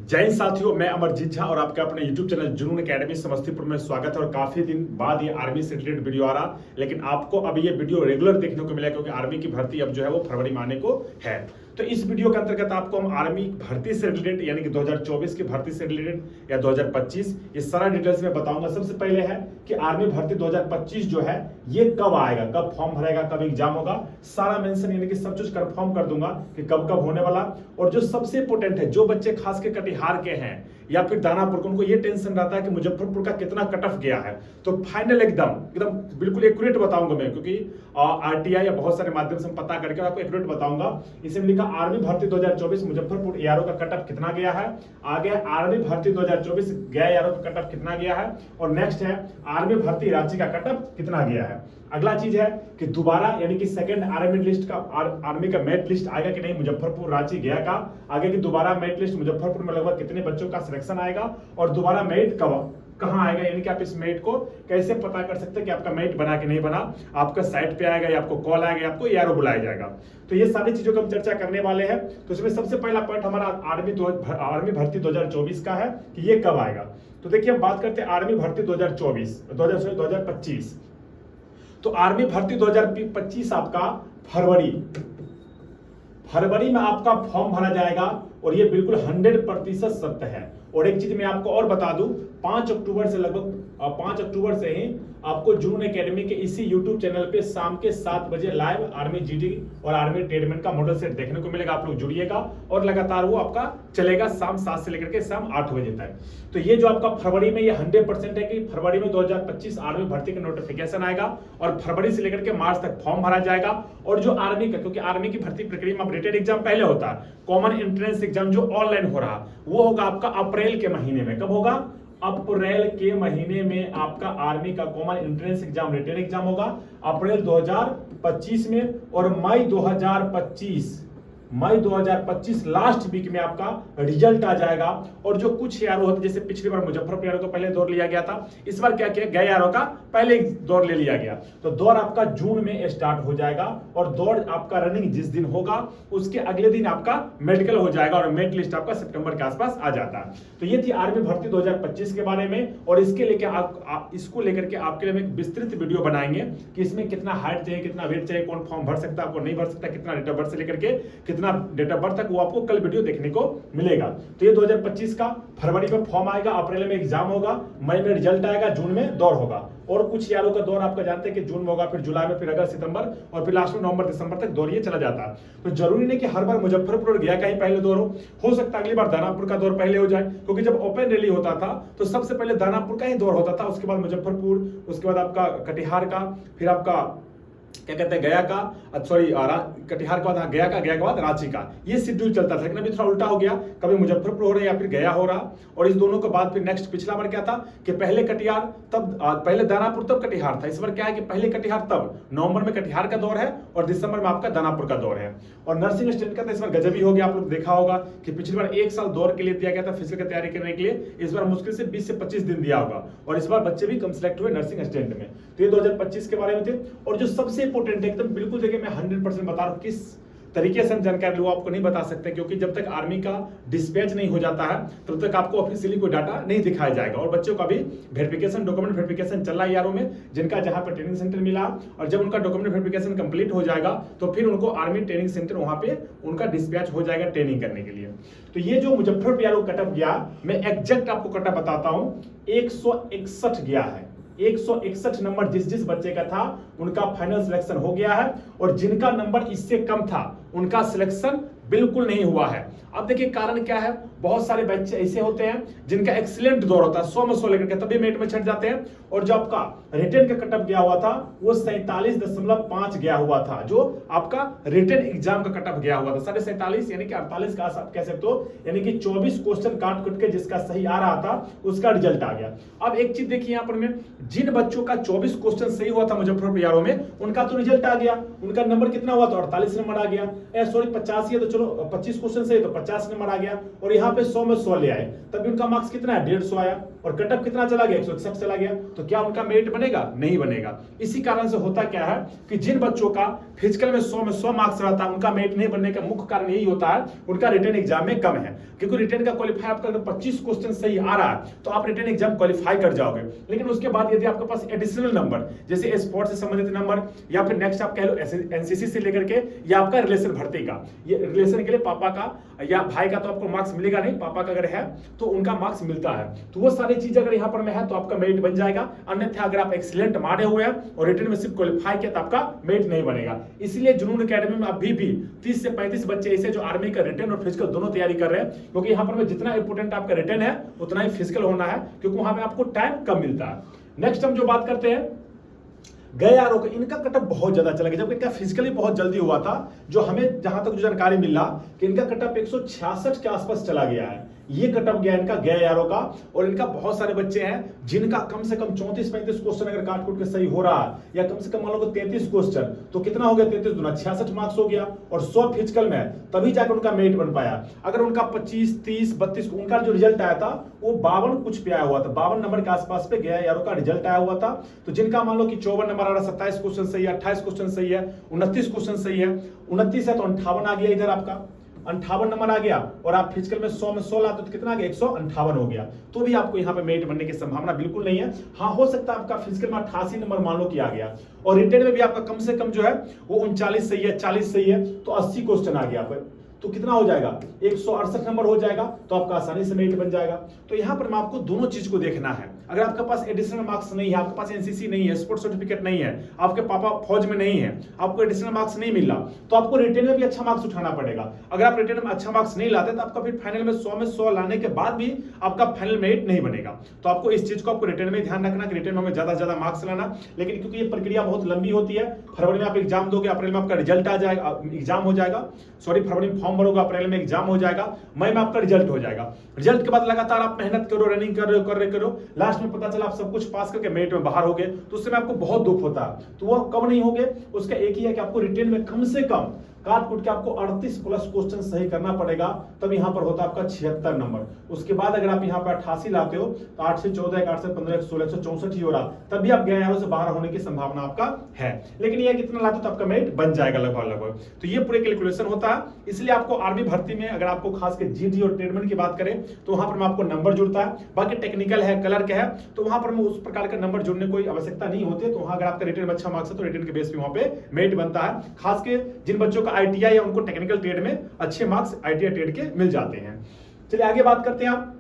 जय हिंद साथियों, मैं अमरजीत झा और आपके अपने YouTube चैनल जुनून एकेडमी समस्तीपुर में स्वागत है। और काफी दिन बाद ये आर्मी से रिलेटेड वीडियो आ रहा, लेकिन आपको अब ये वीडियो रेगुलर देखने को मिलेगा क्योंकि आर्मी की भर्ती अब जो है वो फरवरी में आने को है। तो इस वीडियो के अंतर्गत आपको हम आर्मी भर्ती से रिलेटेड यानी कि 2024 की भर्ती से रिलेटेड या 2025 ये सारा डिटेल्स में बताऊंगा। सबसे पहले है कि आर्मी भर्ती 2025 जो है ये कब आएगा, कब फॉर्म भरेगा, कब एग्जाम होगा, सारा मेंशन यानी कि सब कुछ कंफर्म कर दूंगा कि कब कब होने वाला। और जो सबसे इंपॉर्टेंट है, जो बच्चे खास के कटिहार के हैं या फिर दानापुर को, उनको ये टेंशन रहता है कि मुजफ्फरपुर का कितना कट ऑफ गया है, तो फाइनल एकदम एकदम बिल्कुल एक्यूरेट बताऊंगा मैं, क्योंकि आरटीआई या बहुत सारे माध्यम से हम पता करके आपको एक्यूरेट बताऊंगा। इसमें लिखा आर्मी भर्ती 2024 मुजफ्फरपुर एआरओ का कट ऑफ कितना गया है, आगे आर्मी भर्ती 2024 गया एआरओ का कट ऑफ कितना गया है, और नेक्स्ट है आर्मी भर्ती रांची का कट ऑफ कितना गया है। अगला चीज है कि दोबारा यानी कि सेकंड आर्मी लिस्ट का आर्मी का मेरिट लिस्ट आएगा कि नहीं मुजफ्फरपुर रांची गया का, आगे की दोबारा मेरिट लिस्ट मुजफ्फरपुर में लगभग कितने बच्चों का सिलेक्शन आएगा, और दोबारा मेरिट कब कहां आएगा, यानी कि आप इस मेरिट को कैसे पता कर सकते हैं कि आपका मेरिट बना कि नहीं बना। आपका साइट पे आएगा या आपको कॉल आएगा या आपको एआरओ बुलाया जाएगा। तो ये सारी चीजों का हम चर्चा करने वाले हैं। तो इसमें सबसे पहला पॉइंट हमारा आर्मी भर्ती 2024 का है कि ये कब आएगा। तो देखिए हम बात करते हैं आर्मी भर्ती 2025। तो आर्मी भर्ती 2025 आपका फरवरी में आपका फॉर्म भरा जाएगा, और ये बिल्कुल 100% सत्य है। और एक चीज मैं आपको और बता दूं, 5 अक्टूबर से लगभग 5 अक्टूबर से ही आपको जुनून एकेडमी के इसी यूट्यूब चैनल पे शाम के 7 बजे लाइव आर्मी जीडी और आर्मी ट्रेडमेंट का मॉडल सेट देखने को मिलेगा। आप लोग जुड़िएगा और लगातार वो आपका चलेगा शाम 7 से लेकर के शाम 8 बजे तक। तो ये जो आपका फरवरी में ये 100% है कि फरवरी में 2025 आर्मी भर्ती का नोटिफिकेशन आएगा, और फरवरी से लेकर के मार्च तक फॉर्म भरा जाएगा। और जो आर्मी का, क्योंकि आर्मी की भर्ती प्रक्रिया में रिटेन एग्जाम पहले होता है, कॉमन एंट्रेंस एग्जाम जो ऑनलाइन हो रहा वो होगा आपका अप्रैल के महीने में। कब होगा? अप्रैल के महीने में आपका आर्मी का common entrance exam written exam होगा अप्रैल 2025 में। और मई 2025 लास्ट वीक में आपका रिजल्ट आ जाएगा। और जो कुछ एआरओ होते, जैसे पिछली बार मुजफ्फरपुर एआरओ तो पहले दौर लिया गया था, इस बार क्या किया गया, एआरओ का पहले दौर ले लिया गया। तो दौर आपका जून में स्टार्ट हो जाएगा, और दौर आपका रनिंग जिस दिन होगा उसके अगले दिन आपका मेडिकल हो जाएगा, और मेरिट लिस्ट आपका सितंबर के आसपास आ जाता है। तो ये थी आर्मी भर्ती 2025 के बारे में। और इसके लेकर इसको लेकर के आपके लिए हम एक विस्तृत वीडियो बनाएंगे कि इसमें कितना हाइट चाहिए, कितना वेट चाहिए, कौन फॉर्म भर सकता है, आपको नहीं भर सकता, कितना डेट ऑफ बर्थ से लेकर के कितना डेट ऑफ बर्थ तक, वो आपको कल वीडियो देखने को मिलेगा। तो ये 2025 का फरवरी में फॉर्म आएगा, अप्रैल में एग्जाम होगा, मई में रिजल्ट आएगा, जून में दौर होगा। और कुछ यारों का दौर आपका जानते हैं कि जून में होगा, फिर जुलाई में, फिर अगस्त, सितंबर, और फिर लास्ट में नवंबर दिसंबर तक दौर ये चला जाता है। तो जरूरी नहीं कि हर बार मुजफ्फरपुर और गया का ही पहले दौर हो सकता है अगली बार दानापुर का दौर पहले हो जाए, क्योंकि जब ओपन रैली होता था तो सबसे पहले दानापुर का ही दौर होता था, उसके बाद मुजफ्फरपुर, उसके बाद आपका कटिहार का, फिर आपका क्या कहते हैं गया का, सॉरी कटिहार के बाद गया के बाद रांची का, ये शेड्यूल चलता था। लेकिन अभी थोड़ा उल्टा हो गया, कभी मुजफ्फरपुर हो रहा है या फिर गया हो रहा। और इस दोनों के बाद फिर नेक्स्ट पिछला बार क्या था कि पहले कटिहार तब पहले दानापुर तब कटिहार था। इस बार क्या है कि पहले कटिहार तब नवंबर में कटिहार का दौर है और दिसंबर में आपका दानापुर का दौर है। और नर्सिंग स्टूडेंट का तो इस बार गजब ही हो गया। आप लोग देखा होगा कि पिछली बार 1 साल दौर के लिए दिया गया था फिजिकल की तैयारी करने के लिए, इस बार मुश्किल से 20 से 25 दिन दिया होगा, और इस बार बच्चे भी कम सिलेक्ट हुए नर्सिंग स्टूडेंट में। तो ये 2025 के बारे में थे। और जो सबसे इंपॉर्टेंट एकदम बिल्कुल देखिए, मैं 100% बता रहा हूं किस तरीके से हम जानकारी लो, आपको नहीं बता सकते, क्योंकि जब तक आर्मी का डिस्पैच नहीं हो जाता है तब तक आपको ऑफिशियली कोई डाटा नहीं दिखाया जाएगा। और बच्चों का भी वेरिफिकेशन, डॉक्यूमेंट वेरिफिकेशन चल रहा है यारों में, जिनका जहां पर ट्रेनिंग सेंटर मिला, और जब उनका डॉक्यूमेंट वेरिफिकेशन कंप्लीट हो जाएगा तो फिर उनको आर्मी ट्रेनिंग सेंटर वहां पे उनका डिस्पैच हो जाएगा ट्रेनिंग करने के लिए। तो ये जो मुजफ्फरपुर यारों कटअप गया, मैं एग्जैक्ट आपको कटअप बताता हूं, 161 गया है। 161 नंबर जिस बच्चे का था उनका फाइनल सिलेक्शन हो गया है, और जिनका नंबर इससे कम था उनका सिलेक्शन बिल्कुल नहीं हुआ है। अब देखिए कारण क्या है, बहुत सारे बच्चे ऐसे होते हैं जिनका एक्सीलेंट दौर होता है, 100 में 100 लेकर के तभी मेरिट में छट जाते हैं। और जो आपका रिटेन का कटअप गया हुआ था वो 47.5 गया हुआ था, जो आपका रिटेन एग्जाम का कटअप गया हुआ था 47.5 यानी कि 48 का आप कह सकते हो, यानी कि 24 क्वेश्चन काट कुट के जिसका सही आ रहा था उसका रिजल्ट आ गया। अब एक चीज देखिए यहाँ पर में, जिन बच्चों का 24 क्वेश्चन सही हुआ था मुजफ्फरपुर यारों में, उनका तो रिजल्ट आ गया, उनका नंबर कितना हुआ था 48 नंबर आ गया। सॉरी 85 है, तो चलो चलो 25 क्वेश्चन सही तो 50 नंबर आ गया, और यहाँ पे 100 में 100 ले आए, तब भी उनका मार्क्स कितना है 150 आया, और कटअप कितना चला गया 161 चला गया, तो क्या उनका मेरिट बनेगा? नहीं बनेगा। इसी कारण से होता क्या है कि जिन बच्चों का फिजिकल में 100 में 100 मार्क्स रहता है उनका मेरिट नहीं बनने का मुख्य कारण यही होता है उनका रिटन एग्जाम में कम है, क्योंकि रिटन का क्वालिफाई आपका अगर 25 क्वेश्चन सही आ रहा है तो आप रिटन एग्जाम क्वालिफाई कर जाओगे। लेकिन उसके बाद यदि आपके पास एडिशनल नंबर जैसे स्पोर्ट्स से संबंधित नंबर, या फिर नेक्स्ट आप कह लो एनसीसी से लेकर के, या आपका रिलेशन भर्ती का, ये रिलेशन के लिए पापा का या भाई का तो आपको मार्क्स मिलेगा नहीं, पापा का अगर है तो उनका मार्क्स मिलता है, तो वो सारी चीज अगर यहाँ पर में है तो आपका मेरिट बन जाएगा। अन्यथा अगर आप एक्सीलेंट मारे हुए हैं और रिटन में सिर्फ क्वालिफाई किया तो आपका मेरिट नहीं बनेगा। इसलिए जुनून एकेडमी में अभी भी 30 से 35 बच्चे ऐसे जो आर्मी का रिटन और फिजिकल दोनों तैयारी कर रहे हैं, क्योंकि यहाँ पर में जितना इंपोर्टेंट आपका रिटन है उतना ही फिजिकल होना है, क्योंकि वहां पे आपको टाइम कम मिलता है। नेक्स्ट हम जो बात करते हैं गए यारों का, इनका कटअप बहुत ज्यादा चला गया, जबकि इनका फिजिकली बहुत जल्दी हुआ था। जो हमें जहां तक जो जानकारी मिला कि इनका कटअप 166 के आसपास चला गया है, ये कटअप गया इनका गए यारों का। और इनका बहुत सारे बच्चे हैं जिनका कम से कम 34-35 क्वेश्चन अगर काट कूट के सही हो रहा है, या कम से कम मान लो 33 क्वेश्चन, तो कितना हो गया 33 दूना 66 मार्क्स हो गया, और 100 फिजिकल में, तभी जाकर उनका मेरिट बन पाया। अगर उनका 25, 30, 32 उनका जो रिजल्ट आया था वो 52 कुछ पे आया हुआ था, 52 नंबर के आसपास पे गया यारों का रिजल्ट आया हुआ था। तो जिनका मान लो कि 54 नंबर आ रहा, 27 क्वेश्चन सही है, 28 क्वेश्चन सही है, 29 क्वेश्चन सही है, 29 है तो 58 आ गया, इधर आपका 58 नंबर आ गया, और आप फिजिकल में 100 में 100 लाते तो कितना आ गया 158 हो गया, तो भी आपको यहाँ पे मेरिट बनने की संभावना बिल्कुल नहीं है। हाँ, हो सकता है आपका फिजिकल में 88 नंबर मान लो कि आ गया, और रिटन में भी आपका कम से कम जो है वो 39 सही है, 40 सही है, तो 80 क्वेश्चन आ गया, तो कितना हो जाएगा 168 नंबर हो जाएगा, तो आपका आसानी से मेरिट बन जाएगा। तो यहाँ पर आपको दोनों चीज को देखना है। अगर आपके पास एडिशनल मार्क्स नहीं है, आपके पास एनसीसी नहीं है, स्पोर्ट्स सर्टिफिकेट नहीं है, आपके पापा फौज में नहीं है, आपको एडिशनल मार्क्स नहीं मिला, तो आपको रिटन में भी अच्छा मार्क्स उठाना पड़ेगा। अगर आप रिटन में अच्छा मार्क्स नहीं लाते तो आपका फिर फाइनल में 100 में 100 लाने के बाद भी आपका फाइनल मेरिट नहीं बनेगा। तो आपको इस चीज को आपको रिटन में ध्यान रखना कि रिटन में हमें ज्यादा से ज्यादा मार्क्स लाना। लेकिन क्योंकि ये प्रक्रिया बहुत लंबी होती है, फरवरी में आप एग्जाम दोगे, अप्रैल में आपका रिजल्ट आ जाएगा, एग्जाम हो जाएगा, सॉरी फरवरी में फॉर्म भरोगे, अप्रैल में एग्जाम हो जाएगा, मई में आपका रिजल्ट हो जाएगा। रिजल्ट के बाद लगातार आप मेहनत करो, रनिंग करो, लास्ट में पता चला आप सब कुछ पास करके मेरिट में बाहर हो गए, तो उससे आपको बहुत दुख होता है। तो वो कब नहीं होगे, उसका एक ही है कि आपको रिटेन में कम से कम काट कूट के आपको 38 प्लस क्वेश्चन सही करना पड़ेगा, तब यहां पर होता है आपका 76 नंबर। उसके बाद अगर आप यहां पर 88 लाते हो तो 8 से 14, 8 से 15, 116, 164 ही हो रहा, तब भी आप गए यारों से बाहर होने की संभावना आपका है। लेकिन यह कितना लाते हो तो आपका मेरिट बन जाएगा लगभग। तो ये पूरे कैलकुलेशन होता है। इसलिए आपको आर्मी भर्ती में अगर आपको खास कर जीडी और ट्रेडमैन की बात करें तो वहां पर आपको नंबर जुड़ता है। बाकी टेक्निकल है, क्लर्क है, तो वहां पर उस प्रकार का नंबर जुड़ने कोई आवश्यकता नहीं होती है। तो वहां अगर आपका रिटन में अच्छा मार्क्स है तो रिटन के बेस पे वहां पे मेरिट बनता है। खास के जिन बच्चों का आईटीआई है उनको टेक्निकल ट्रेड में अच्छे मार्क्स आईटीआई ट्रेड के मिल जाते हैं। चलिए आगे बात करते हैं आप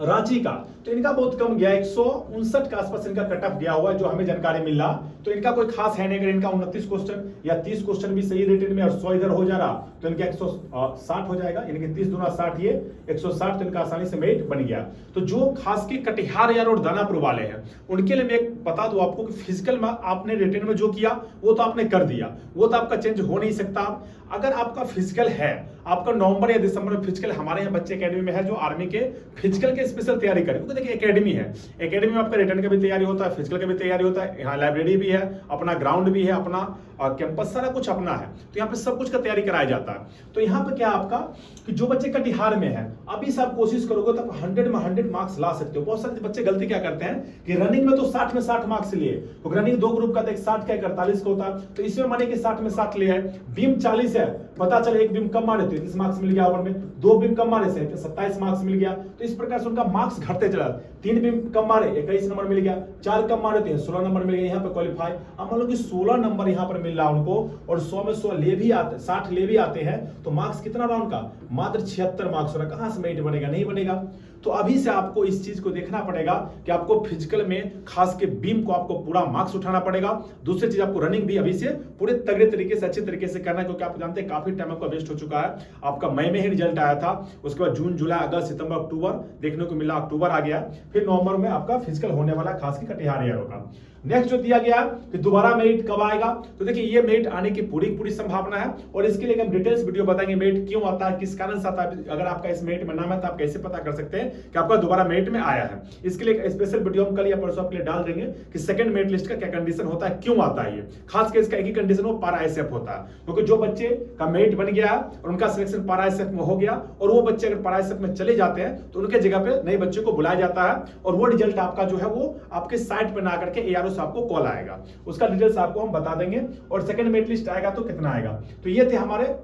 रांची का। तो इनका बहुत कम गया, 159 के आसपास इनका कट ऑफ गया हुआ है जो हमें जानकारी मिल रहा। तो इनका कोई खास है नहीं, अगर इनका 29 क्वेश्चन या 30 क्वेश्चन भी सही रिटन में और 100 इधर हो जा रहा तो इनका 160 हो जाएगा, यानी कि 30 दूना 60, ये 160, तो इनका आसानी से मेरिट बन गया। तो जो खास के कटिहार यार और दानापुर वाले हैं उनके लिए मैं एक बता दूं आपको कि फिजिकल में आपने रिटन में जो किया वो तो आपने कर दिया, वो तो आपका चेंज हो नहीं सकता। अगर आपका फिजिकल है, आपका नवंबर या दिसंबर में फिजिकल, हमारे यहाँ बच्चे एकेडमी में है जो आर्मी के फिजिकल के स्पेशल तैयारी करें, क्योंकि देखिए एकेडमी है, एकेडमी में आपका रिटर्न का भी तैयारी होता है, फिजिकल का भी तैयारी होता है, यहाँ लाइब्रेरी भी है, अपना ग्राउंड भी है, अपना कैंपस सारा कुछ अपना है, तो यहाँ पे सब कुछ का तैयारी कराया जाता है। तो यहाँ पे क्या आपका कि जो बच्चे कटिहार में है, अभी से आप कोशिश करोगे तो 100 में 100 मार्क्स ला सकते हो। बहुत सारे बच्चे गलती क्या करते हैं कि रनिंग में तो 60 में 60 मार्क्स लिए, तो रनिंग दो ग्रुप का था, एक 60 का एक 48 का होता है, तो इसमें माने कि 60 में 60 ले आए। बीम 40 है, पता चले एक बीम कम मारे तो 30 मार्क्स मिल गया, ओवर में 2 बीम कम मारे से 27 मार्क्स मिल गया। तो इस प्रकार से उनका मार्क्स घटते चला। 3 बीम कम मारे 21 नंबर मिल गया, 4 कम मारे तो 16 नंबर मिल गया, यहाँ पे क्वालिफाई। अब मान लो कि 16 नंबर यहाँ पर मिल रहा उनको और 100 में 100 ले भी आते, 60 ले भी आते हैं, तो मार्क्स कितना रहा उनका, मात्र 76 मार्क्स हो रहा। कहां से मेरिट बनेगा, नहीं बनेगा। तो अभी से आपको इस चीज को देखना पड़ेगा कि आपको फिजिकल में खास के बीम को आपको पूरा मार्क्स उठाना पड़ेगा। दूसरी चीज आपको रनिंग भी अभी से पूरे तगड़े तरीके से अच्छे तरीके से करना है, क्योंकि आप जानते हैं काफी टाइम आपका वेस्ट हो चुका है। आपका मई में ही रिजल्ट आया था, उसके बाद जून, जुलाई, अगस्त, सितंबर, अक्टूबर देखने को मिला, अक्टूबर आ गया, फिर नवंबर में आपका फिजिकल होने वाला खास के कटिहार यारों का। नेक्स्ट जो दिया गया कि दोबारा मेरिट कब आएगा, तो देखिए ये मेरिट आने की पूरी संभावना है और इसके लिए हम डिटेल्स वीडियो बताएंगे मेरिट क्यों आता है, किस कारण से आता है। अगर आपका इस मेरिट में नाम है तो आप कैसे पता कर सकते हैं कि आपका दोबारा मेरिट में आया है। इसके लिए एक स्पेशल वीडियो हम कल या परसों आपके लिए डाल देंगे कि सेकंड मेरिट लिस्ट का क्या कंडीशन होता है, क्यों आता है ये। खास कर इसका एक ही कंडीशन वो पारा एसएफ होता है, क्योंकि जो बच्चे का मेरिट बन गया और उनका सिलेक्शन पारा एसएफ में हो गया और वो बच्चे अगर पारा एसएफ में चले जाते हैं तो उनके जगह पे नए बच्चे को बुलाया जाता है और वो रिजल्ट आपका जो है वो आपके साइट पे ना करके एआरओ से आपको कॉल आएगा, उसका डिटेल्स आपको हम बता देंगे। और सेकंड मेरिट लिस्ट आएगा तो कितना आएगा, तो ये थे हमारे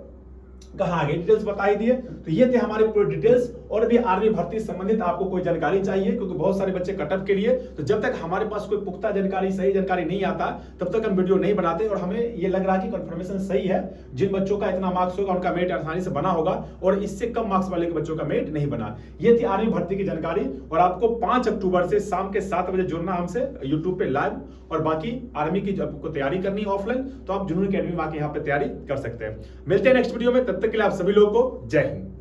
कहाँ आगे डिटेल्स बता ही दिए। तो ये थे हमारे पूरे डिटेल्स। और भी आर्मी भर्ती संबंधित आपको कोई जानकारी चाहिए, क्योंकि बहुत सारे बच्चे कटअप के लिए, तो जब तक हमारे पास कोई पुख्ता जानकारी सही जानकारी नहीं आता तब तक हम वीडियो नहीं बनाते और हमें ये लग रहा है कि कंफर्मेशन सही है। जिन बच्चों का इतना मार्क्स होगा उनका मेरिट आसानी से बना होगा और इससे कम मार्क्स वाले के बच्चों का मेरिट नहीं बना। ये थी आर्मी भर्ती की जानकारी और आपको 5 अक्टूबर से शाम के 7 बजे जुड़ना हमसे यूट्यूब पे लाइव। और बाकी आर्मी की जब आपको तैयारी करनी है ऑफलाइन तो आप जुनून अकेडमी में आके यहाँ पे तैयारी कर सकते हैं। मिलते हैं नेक्स्ट वीडियो में, तब तक के लिए आप सभी लोगों को जय हिंद।